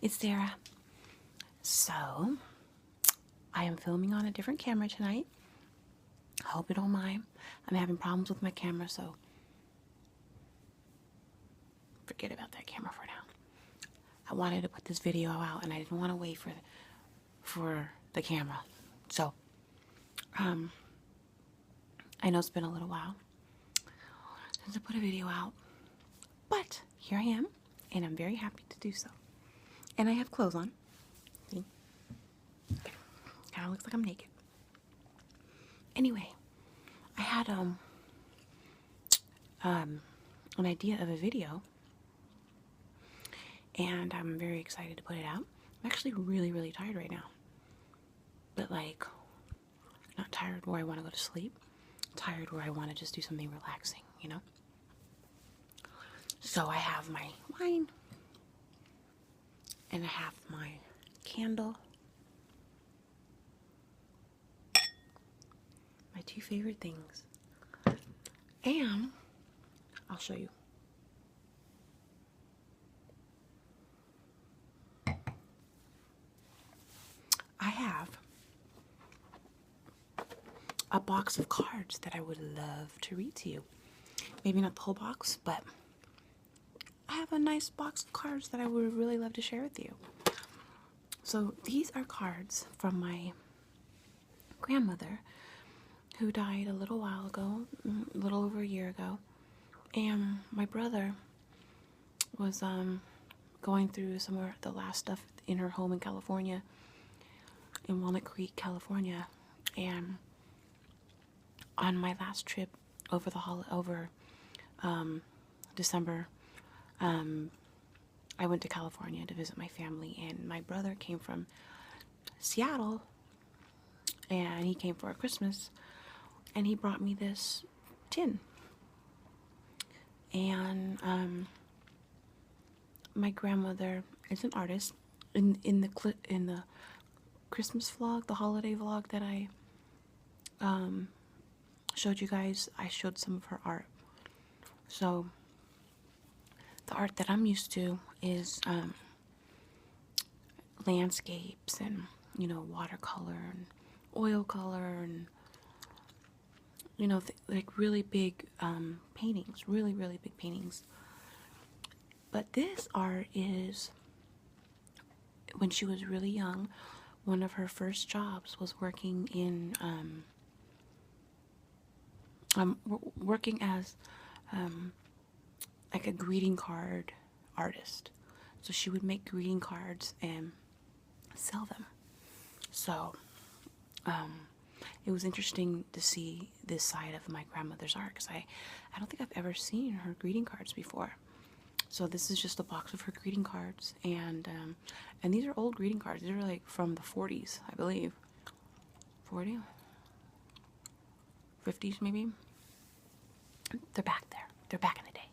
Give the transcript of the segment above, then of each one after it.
it's Sarah. So, I am filming on a different camera tonight. I hope you don't mind. I'm having problems with my camera, so forget about that camera for now. I wanted to put this video out, and I didn't want to wait for the camera. So, I know it's been a little while since I put a video out, but here I am, and I'm very happy to do so. And I have clothes on. See? Kind of looks like I'm naked. Anyway, I had an idea of a video, and I'm very excited to put it out. I'm actually really tired right now, but like not tired where I want to go to sleep, tired where I want to just do something relaxing, you know. So I have my wine, and I have my candle, my two favorite things, and I'll show you. I have a box of cards that I would love to read to you. Maybe not the whole box, but I have a nice box of cards that I would really love to share with you. So these are cards from my grandmother, who died a little while ago, a little over a year ago. And my brother was going through some of the last stuff in her home in California, in Walnut Creek, California. And on my last trip over December, I went to California to visit my family, and my brother came from Seattle, and he came for Christmas, and he brought me this tin. And my grandmother is an artist. In the Christmas vlog, the holiday vlog that I showed you guys, I showed some of her art. So the art that I'm used to is landscapes and, you know, watercolor and oil color and, you know, like really big paintings, really big paintings. But this art is, when she was really young, one of her first jobs was working in working as like a greeting card artist. So she would make greeting cards and sell them. So it was interesting to see this side of my grandmother's art, because I don't think I've ever seen her greeting cards before. So this is just a box of her greeting cards, and these are old greeting cards. These are like from the 40s, I believe. 40? 50s maybe? They're back there. They're back in the day.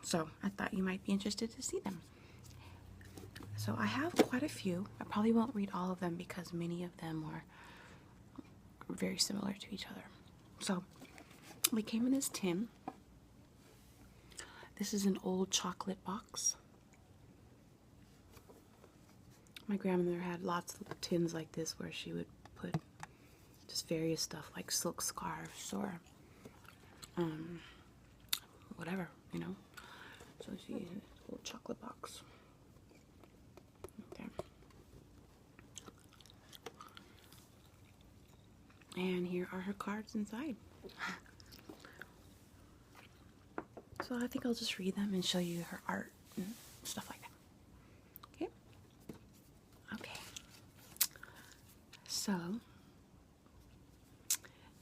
So I thought you might be interested to see them. So I have quite a few. I probably won't read all of them because many of them are very similar to each other. So we came in this tin. This is an old chocolate box. My grandmother had lots of tins like this where she would put just various stuff like silk scarves or whatever, you know. So she had an old chocolate box. Okay. And here are her cards inside. So I think I'll just read them and show you her art and stuff like that. Okay? Okay. So,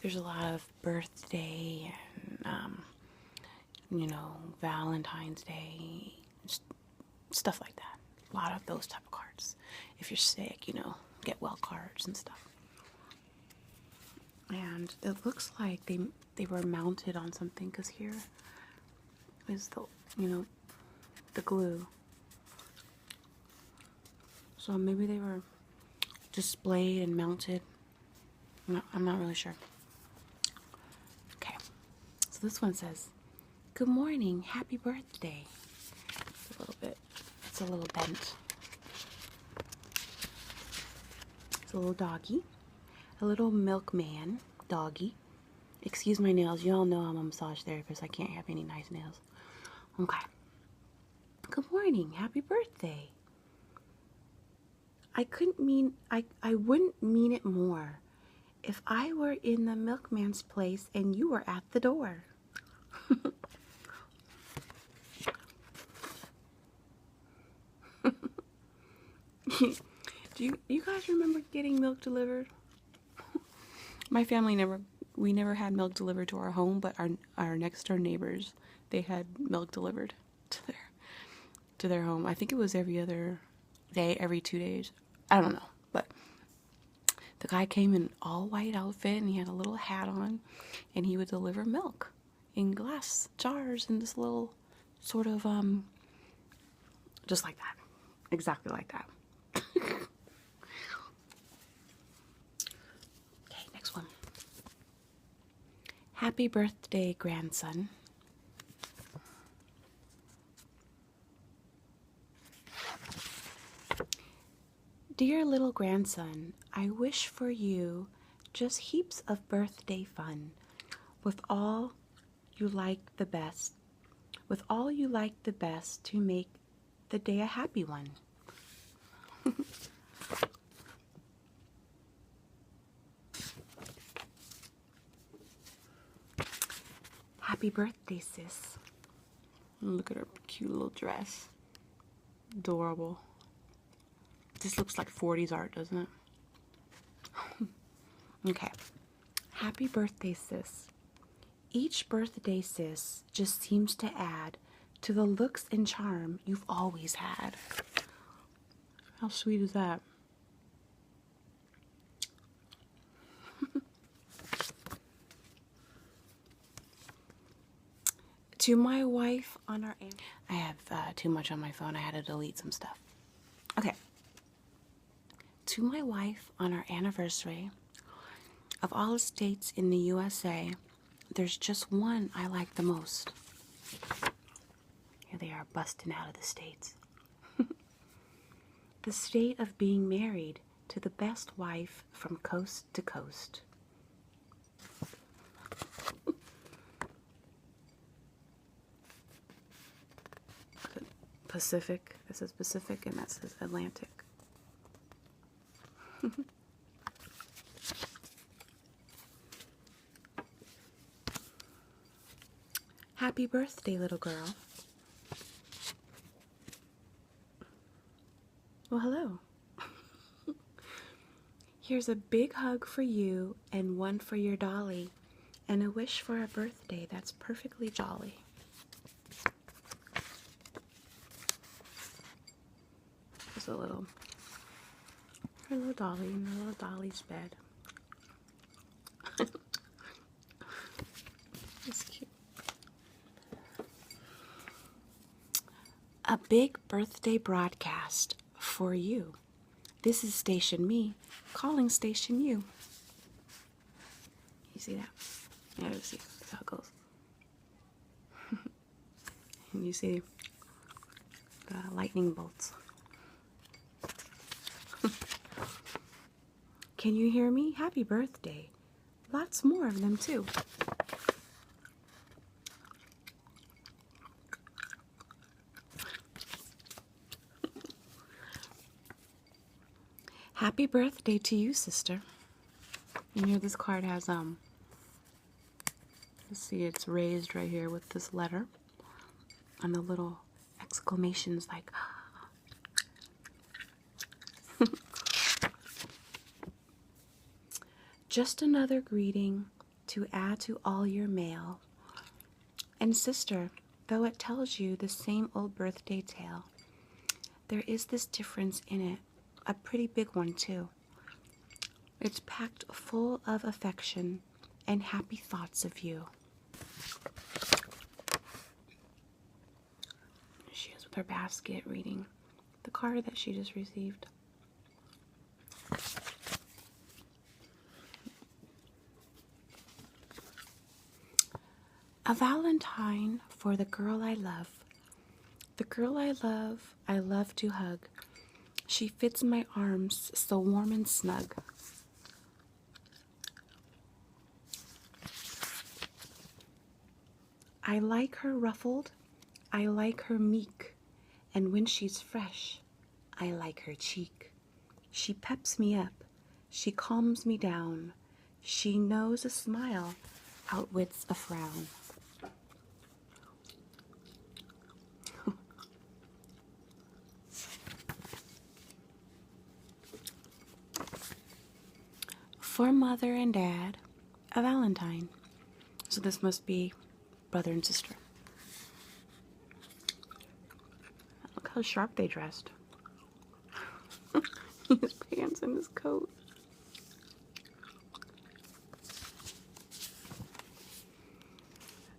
there's a lot of birthday and, you know, Valentine's Day, stuff like that. A lot of those type of cards. If you're sick, you know, get well cards and stuff. And it looks like they were mounted on something, because here is the, you know, the glue. So maybe they were displayed and mounted. I'm not really sure. Okay, so this one says, "Good morning, happy birthday." It's a little bit It's a little bent. It's a little doggy. A little milkman doggy. Excuse my nails. You all know I'm a massage therapist. I can't have any nice nails. Okay. Good morning. Happy birthday. I wouldn't mean it more if I were in the milkman's place and you were at the door. Do you guys remember getting milk delivered? My family we never had milk delivered to our home, but our next door neighbors, they had milk delivered to their home. I think it was every other day, every 2 days. I don't know, but the guy came in all white outfit and he had a little hat on, and he would deliver milk in glass jars in this little sort of just like that. Exactly like that. Okay, next one. Happy birthday, grandson. Dear little grandson, I wish for you just heaps of birthday fun. With all you like the best. With all you like the best to make the day a happy one. Happy birthday, sis. Look at her cute little dress. Adorable. This looks like 40s art, doesn't it? Okay. Happy birthday, sis. Each birthday, sis, just seems to add to the looks and charm you've always had. How sweet is that? To my wife on our... I have too much on my phone. I had to delete some stuff. Okay. To my wife on our anniversary, of all the states in the USA, there's just one I like the most. Here they are busting out of the states. The state of being married to the best wife from coast to coast. Pacific. This is Pacific, and that says Atlantic. Happy birthday, little girl. Well, hello. Here's a big hug for you and one for your dolly, and a wish for a birthday that's perfectly jolly. There's her little dolly in her little dolly's bed. It's cute. A big birthday broadcast for you. This is Station Me calling Station You. You see that? Yeah, you see how it goes. And you see the lightning bolts. Can you hear me? Happy birthday. Lots more of them too. Happy birthday to you, sister. And here this card has, let's see, it's raised right here with this letter. And the little exclamations like, just another greeting to add to all your mail. And sister, though it tells you the same old birthday tale, there is this difference in it. A pretty big one, too. It's packed full of affection and happy thoughts of you. She is with her basket reading the card that she just received. A Valentine for the girl I love. The girl I love to hug. She fits my arms so warm and snug. I like her ruffled, I like her meek, and when she's fresh, I like her cheek. She peps me up, she calms me down, she knows a smile outwits a frown. For Mother and Dad, a Valentine. So this must be brother and sister. Look how sharp they dressed. His pants and his coat.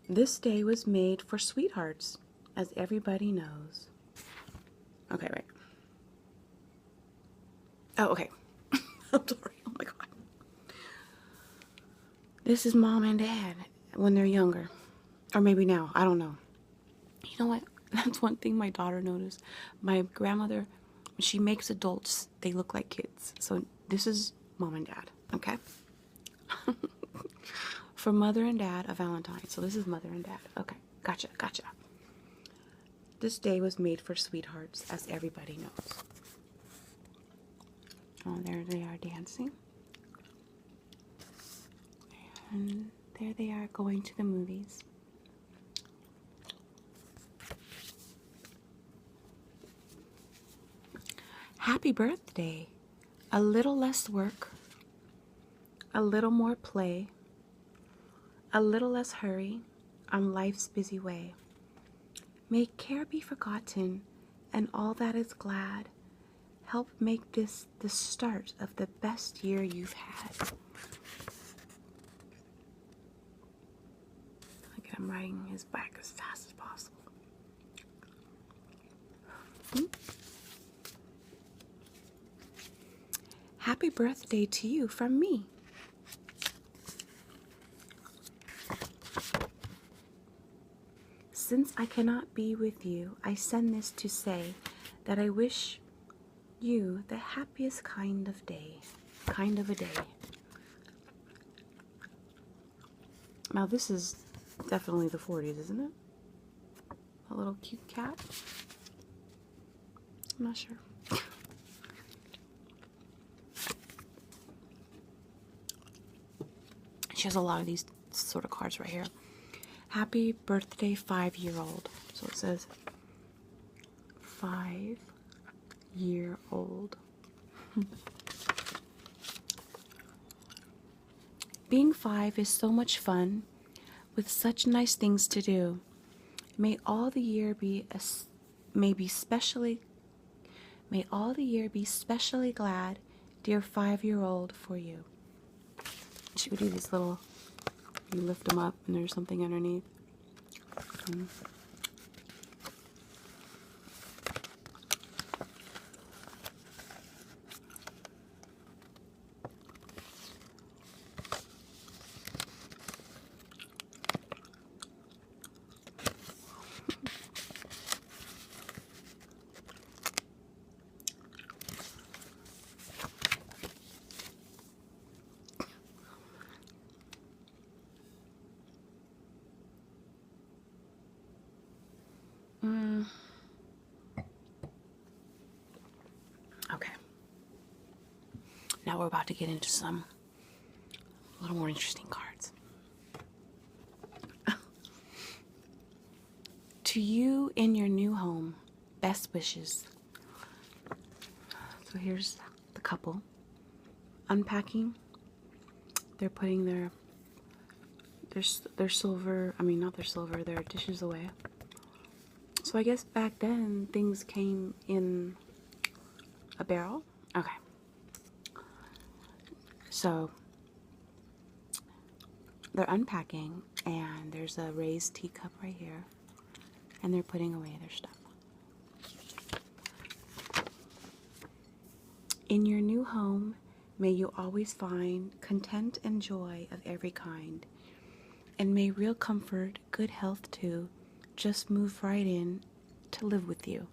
This day was made for sweethearts, as everybody knows. Okay, right. Oh, okay. I'm sorry. Oh my God. This is mom and dad when they're younger. Or maybe now. I don't know. You know what? That's one thing my daughter noticed. My grandmother, when she makes adults, they look like kids. So this is mom and dad. Okay? For Mother and Dad, a Valentine. So this is Mother and Dad. Okay. Gotcha. Gotcha. This day was made for sweethearts, as everybody knows. Oh, there they are dancing. And there they are going to the movies. Happy birthday. A little less work. A little more play. A little less hurry on life's busy way. May care be forgotten and all that is glad. Help make this the start of the best year you've had. Look at him riding his bike as fast as possible. Happy birthday to you from me. Since I cannot be with you, I send this to say that I wish you the happiest kind of a day. Now this is definitely the 40s, isn't it? A little cute cat. I'm not sure. She has a lot of these sort of cards right here. Happy birthday, 5-year-old. So it says 5-year-old. Being 5 is so much fun, with such nice things to do. May all the year be specially glad, dear 5-year-old, for you. She would do these little, you lift them up and there's something underneath. Okay. Now we're about to get into some a little more interesting cards. To you in your new home, best wishes. So here's the couple unpacking. They're putting their silver, not their silver, their dishes away. So I guess back then things came in a barrel. Okay. So they're unpacking and there's a raised teacup right here and they're putting away their stuff. In your new home, may you always find content and joy of every kind, and may real comfort, good health too, just move right in to live with you.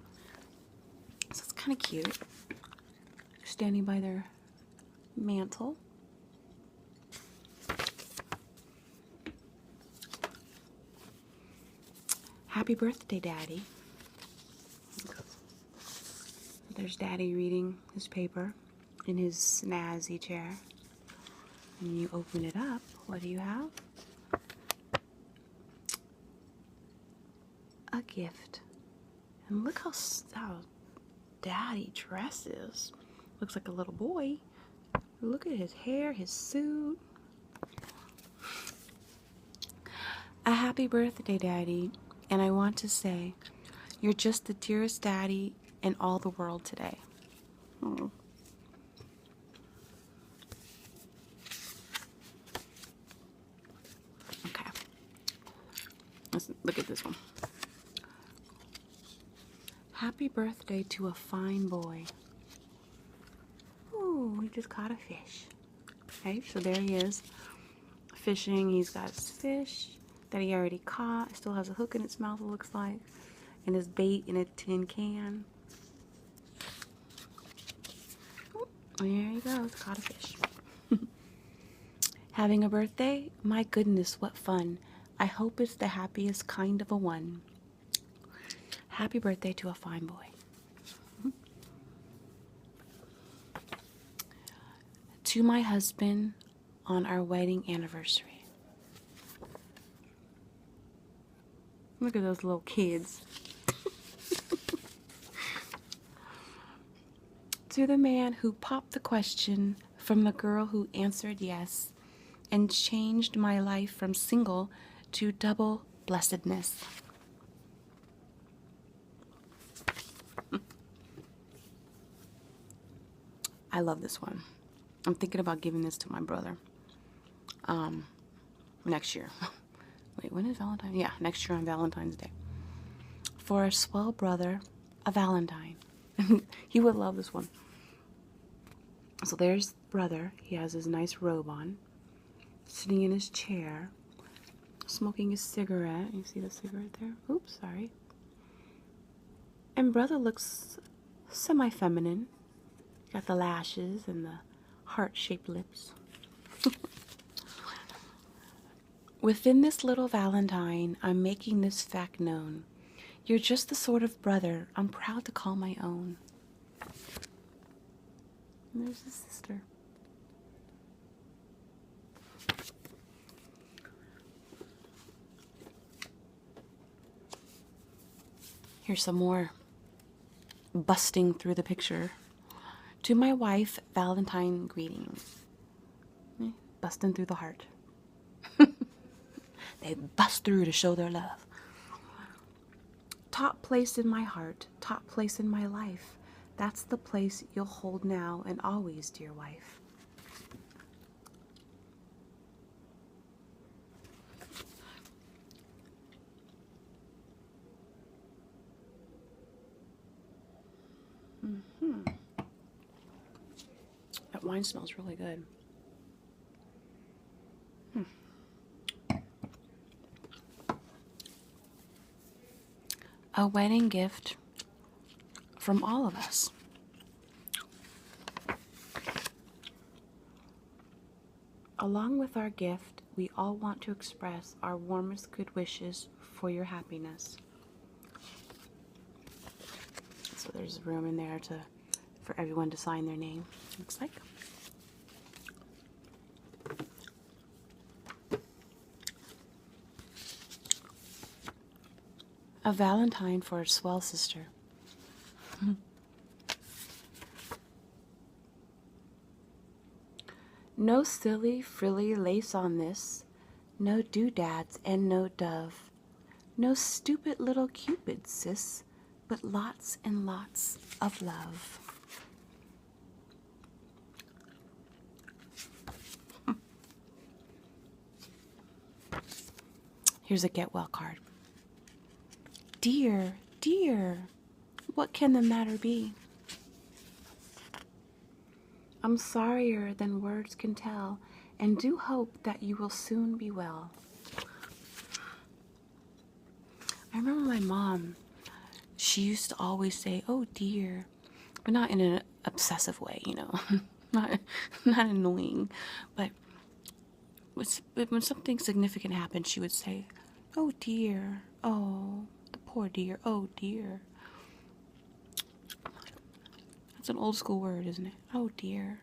So it's kind of cute. Standing by their mantle. Happy birthday, Daddy. There's Daddy reading his paper in his snazzy chair. And you open it up. What do you have? A gift. And look how Daddy dresses. Looks like a little boy. Look at his hair, his suit. A happy birthday, Daddy. And I want to say, you're just the dearest daddy in all the world today. Oh. Okay. Let's look at this one. Happy birthday to a fine boy. Ooh, he just caught a fish. Okay, so there he is, fishing. He's got his fish that he already caught. Still has a hook in its mouth, it looks like, and his bait in a tin can. Oh, there he goes, caught a fish. Having a birthday? My goodness, what fun. I hope it's the happiest kind of a one. Happy birthday to a fine boy. To my husband on our wedding anniversary. Look at those little kids. To the man who popped the question from the girl who answered yes and changed my life from single to double blessedness. I love this one. I'm thinking about giving this to my brother next year. Wait, when is Valentine's? Yeah, next year on Valentine's Day. For a swell brother, a Valentine. He would love this one. So there's brother. He has his nice robe on, sitting in his chair, smoking his cigarette. You see the cigarette there? Oops, sorry. And brother looks semi-feminine. Got the lashes and the heart-shaped lips. Within this little Valentine, I'm making this fact known. You're just the sort of brother I'm proud to call my own. And there's his sister. Here's some more busting through the picture. To my wife, Valentine greetings. Busting through the heart. They bust through to show their love. Top place in my heart, top place in my life. That's the place you'll hold now and always, dear wife. That wine smells really good. A wedding gift from all of us. Along with our gift, we all want to express our warmest good wishes for your happiness. So there's room in there for everyone to sign their name, looks like. A Valentine for a swell sister. No silly, frilly lace on this. No doodads and no dove. No stupid little cupid, sis, but lots and lots of love. Here's a get well card. Dear, dear, what can the matter be? I'm sorrier than words can tell, and do hope that you will soon be well. I remember my mom, she used to always say, "Oh dear," but not in an obsessive way, you know, not not annoying, but when something significant happened, she would say, "Oh dear, oh the poor dear, oh dear." That's an old school word, isn't it? Oh dear.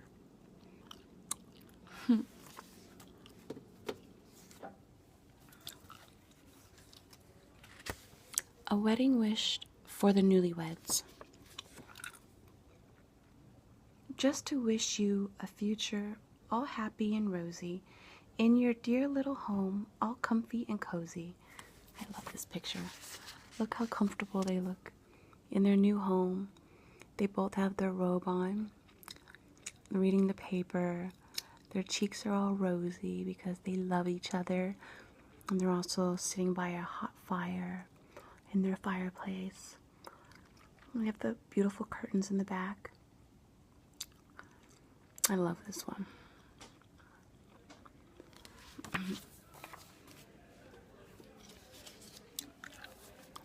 A wedding wish for the newlyweds. Just to wish you a future all happy and rosy in your dear little home, all comfy and cozy. I love this picture. Look how comfortable they look in their new home. They both have their robe on, reading the paper. Their cheeks are all rosy because they love each other. And they're also sitting by a hot fire in their fireplace. We have the beautiful curtains in the back. I love this one.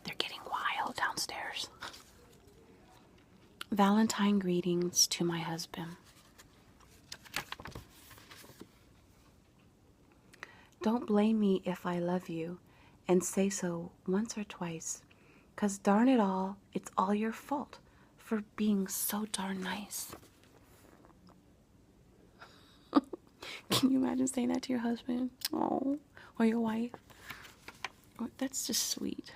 They're getting wild downstairs. Valentine greetings to my husband. Don't blame me if I love you and say so once or twice, 'cause darn it all, it's all your fault for being so darn nice. Can you imagine saying that to your husband? Oh, or your wife? Oh, that's just sweet.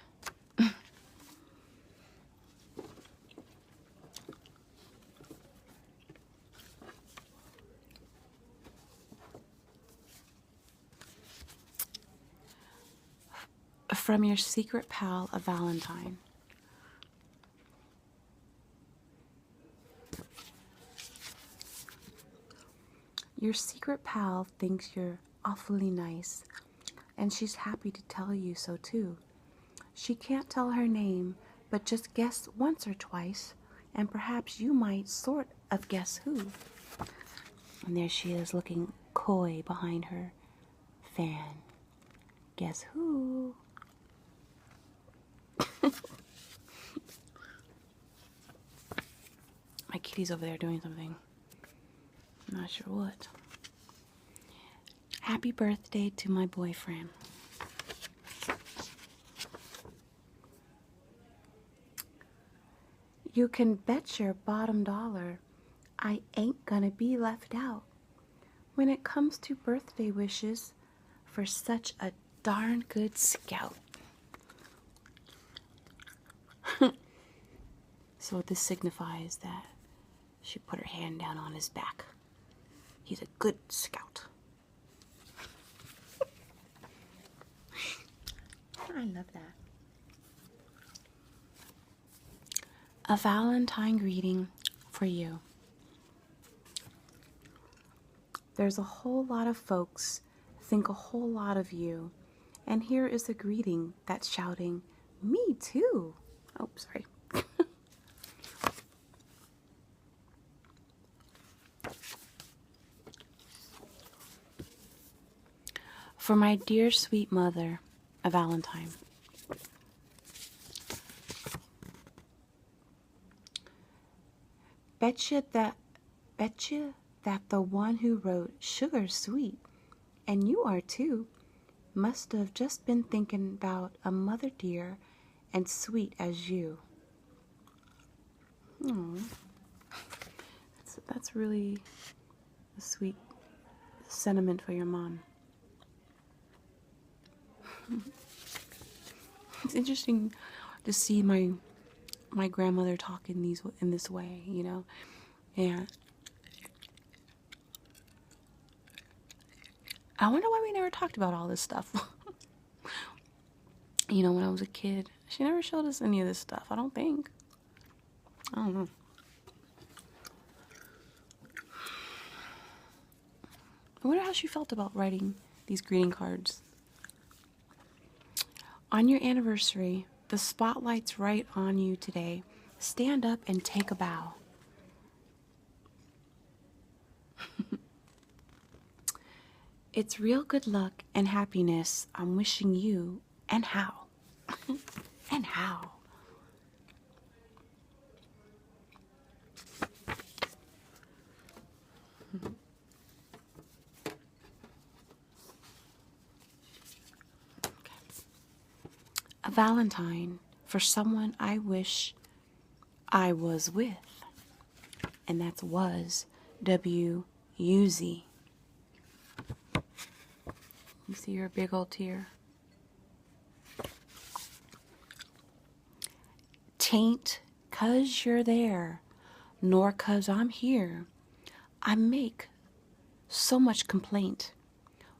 From your secret pal, a Valentine. Your secret pal thinks you're awfully nice, and she's happy to tell you so too. She can't tell her name, but just guess once or twice, and perhaps you might sort of guess who. And there she is looking coy behind her fan. Guess who? My kitty's over there doing something. I'm not sure what. Happy birthday to my boyfriend. You can bet your bottom dollar I ain't gonna be left out when it comes to birthday wishes for such a darn good scout. So this signifies that she put her hand down on his back. He's a good scout. I love that. A Valentine greeting for you. There's a whole lot of folks think a whole lot of you, and here is a greeting that's shouting, "Me too." Oh, sorry. For my dear sweet mother, a Valentine. Betcha that the one who wrote "Sugar's sweet," and you are too, must have just been thinking about a mother dear and sweet as you. That's really a sweet sentiment for your mom. It's interesting to see my grandmother talk in this way, you know. And I wonder why we never talked about all this stuff. You know, when I was a kid, she never showed us any of this stuff, I don't think. I don't know. I wonder how she felt about writing these greeting cards. On your anniversary, the spotlight's right on you today. Stand up and take a bow. It's real good luck and happiness I'm wishing you, and how. And how. A Valentine for someone I wish I was with. And that's was, W-U-Z. You see your big old tear? Tain't 'cause you're there, nor 'cause I'm here. I make so much complaint.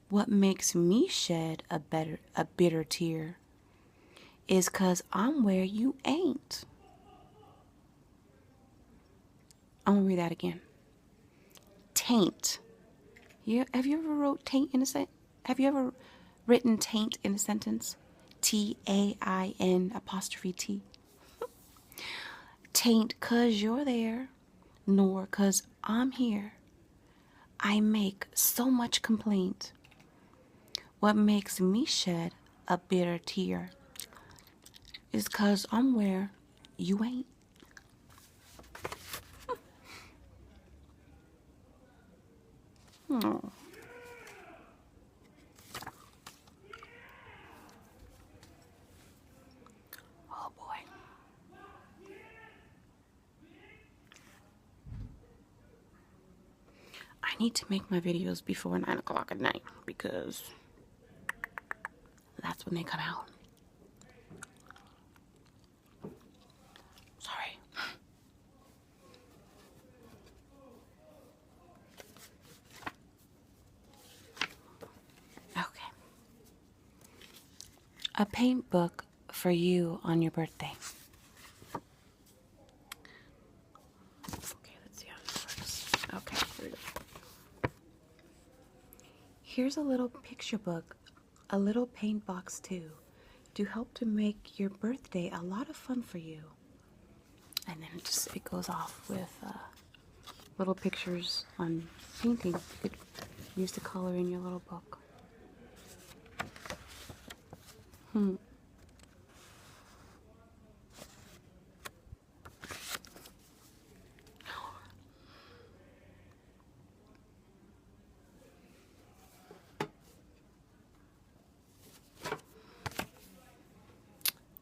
What makes me shed a bitter tear is 'cause I'm where you ain't. I'm gonna read that again. Taint. Have you ever wrote taint in a sentence? Have you ever written taint in a sentence? T-A-I-N''T. Taint 'cause you're there, nor 'cause I'm here. I make so much complaint. What makes me shed a bitter tear is 'cause I'm where you ain't. Oh. Oh boy. I need to make my videos before 9 o'clock at night because that's when they come out. Sorry. Okay. A paint book for you on your birthday. Okay, let's see how this works. Okay, here we go. Here's a little picture book, a little paint box too, to help to make your birthday a lot of fun for you. And then it goes off with little pictures on painting. You could use to color in your little book.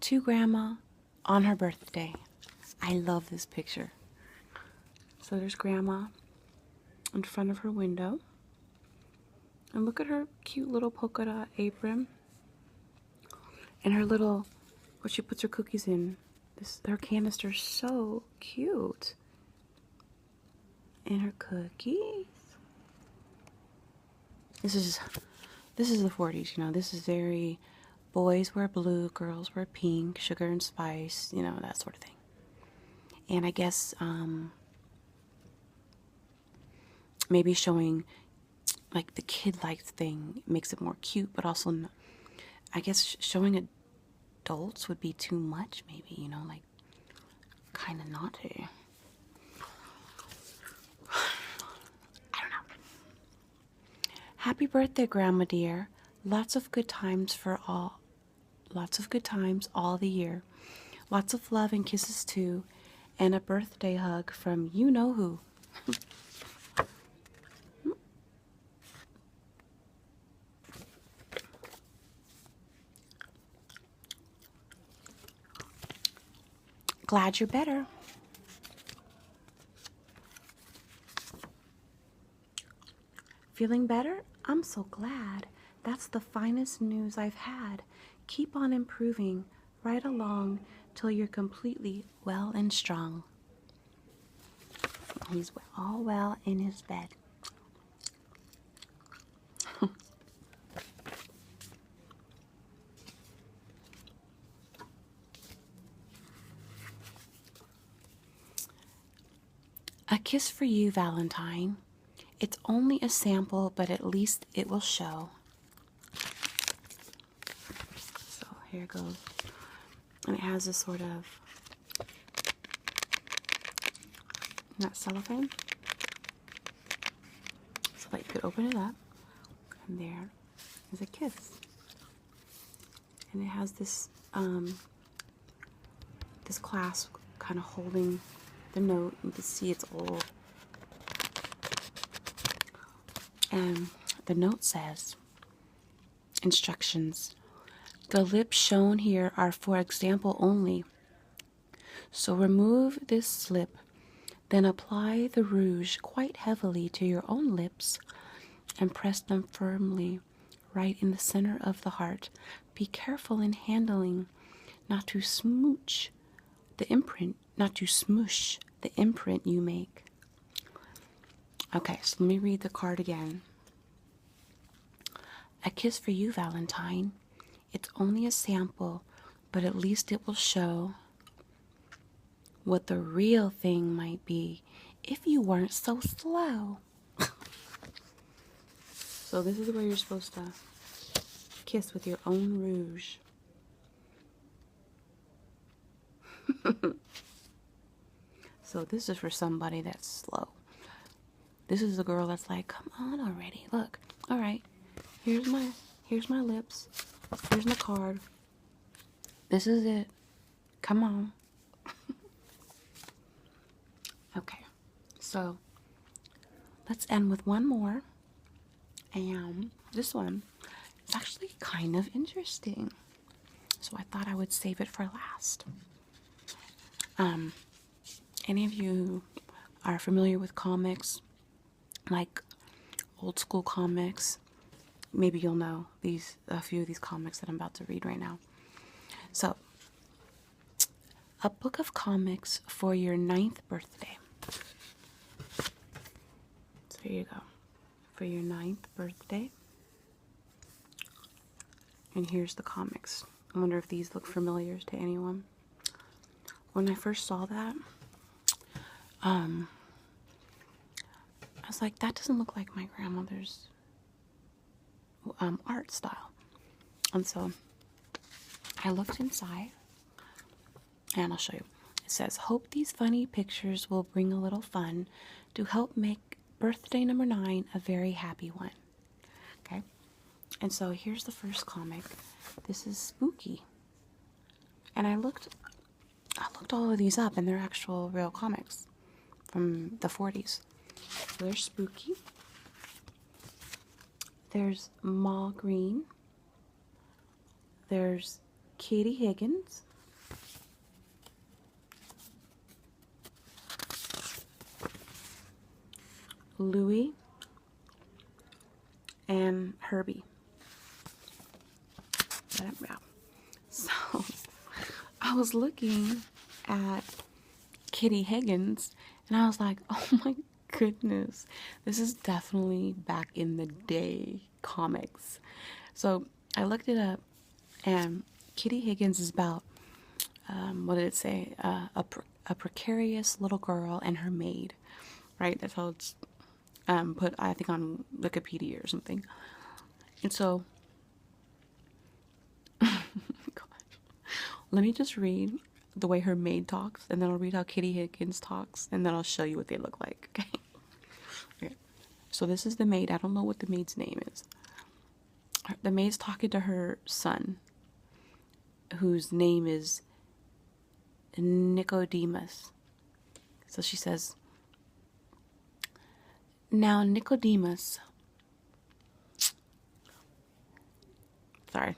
To Grandma on her birthday. I love this picture. So there's Grandma in front of her window. And look at her cute little polka dot apron. And her little, what she puts her cookies in. Her canister's so cute. And her cookies. This is the 40s, you know. This is very, boys wear blue, girls wear pink, sugar and spice, you know, that sort of thing. And I guess maybe showing like the kid-like thing makes it more cute, but also I guess showing adults would be too much, maybe, you know, like kind of naughty. I don't know. Happy birthday, Grandma dear. Lots of good times all the year. Lots of love and kisses too, and a birthday hug from you know who. Glad you're better. Feeling better? I'm so glad. That's the finest news I've had. Keep on improving right along till you're completely well and strong. He's all well in his bed. A kiss for you, Valentine. It's only a sample, but at least it will show. So here it goes. And it has this sort of, not cellophane, so that you could open it up. And there is a kiss. And it has this, this clasp kind of holding the note. You can see it's old. And the note says, instructions. The lips shown here are for example only. So remove this slip, then apply the rouge quite heavily to your own lips and press them firmly right in the center of the heart. Be careful in handling, not to smooch the imprint, not to smoosh the imprint you make. Okay, so let me read the card again. A kiss for you, Valentine. It's only a sample, but at least it will show what the real thing might be if you weren't so slow. So this is where you're supposed to kiss with your own rouge. So this is for somebody that's slow. This is the girl that's like, come on already. Look, all right, here's my lips. Here's my card. This is it. Come on. Okay, so let's end with one more. And this one is actually kind of interesting. So I thought I would save it for last. Any of you are familiar with comics, like old school comics? Maybe you'll know a few of these comics that I'm about to read right now. So, a book of comics for your 9th birthday. So here you go. For your 9th birthday. And here's the comics. I wonder if these look familiar to anyone. When I first saw that, I was like, that doesn't look like my grandmother's art style. And so I looked inside, and I'll show you. It says, hope these funny pictures will bring a little fun to help make birthday number 9 a very happy one. Okay? And so here's the first comic. This is Spooky. And I looked all of these up, and they're actual real comics from the 40s. So there's Spooky. There's Ma Green. There's Katie Higgins. Louie and Herbie. Yeah. So I was looking at Kitty Higgins, and I was like, oh my goodness, this is definitely back in the day comics. So I looked it up, and Kitty Higgins is about, what did it say? A precarious little girl and her maid, right? That's how it's put, I think, on Wikipedia or something. And so, let me just read the way her maid talks, and then I'll read how Kitty Higgins talks, and then I'll show you what they look like, okay? Okay. So this is the maid. I don't know what the maid's name is. The maid's talking to her son, whose name is Nicodemus. So she says, now Nicodemus, sorry,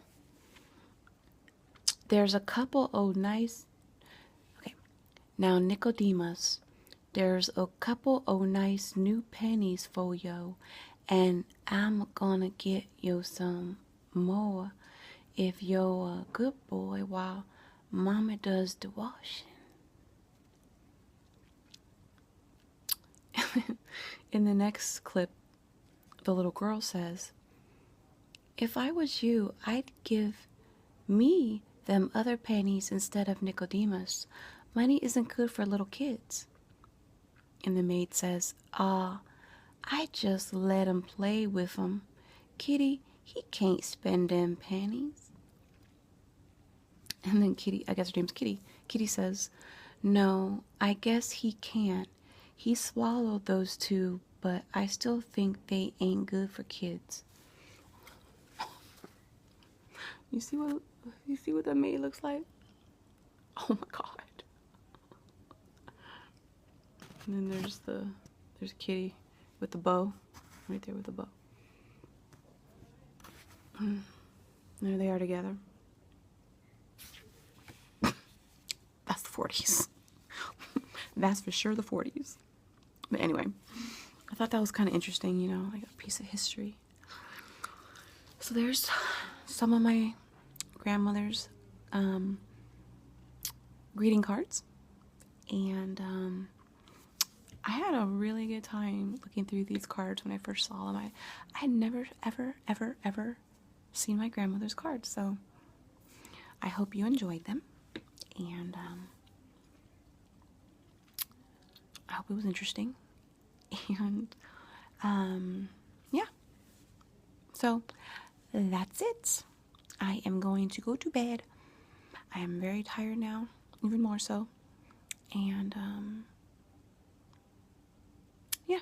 there's a couple of nice, okay, now Nicodemus, there's a couple of nice new pennies for yo, and I'm gonna get you some more if you're a good boy while Mama does the washing. In the next clip, the little girl says, if I was you, I'd give me them other pennies instead of Nicodemus. Money isn't good for little kids. And the maid says, I just let him play with them. Kitty, he can't spend them pennies. And then Kitty, I guess her name's Kitty. Kitty says, no, I guess he can't. He swallowed those two, but I still think they ain't good for kids. You see what that maid looks like? Oh my god. And then there's Kitty with the bow. Right there with the bow. There they are together. That's the 40s. That's for sure the 40s. But anyway, I thought that was kind of interesting, you know, like a piece of history. So there's some of my grandmother's greeting cards. And I had a really good time looking through these cards when I first saw them. I had never, ever seen my grandmother's cards. So I hope you enjoyed them. And I hope it was interesting. And yeah. So that's it. I am going to go to bed. I am very tired now, even more so. And yeah.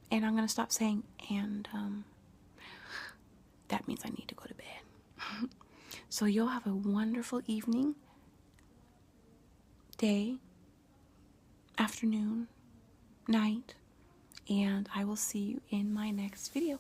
And I'm going to stop saying and that means I need to go to bed. So you'll have a wonderful evening, day, afternoon, night, and I will see you in my next video.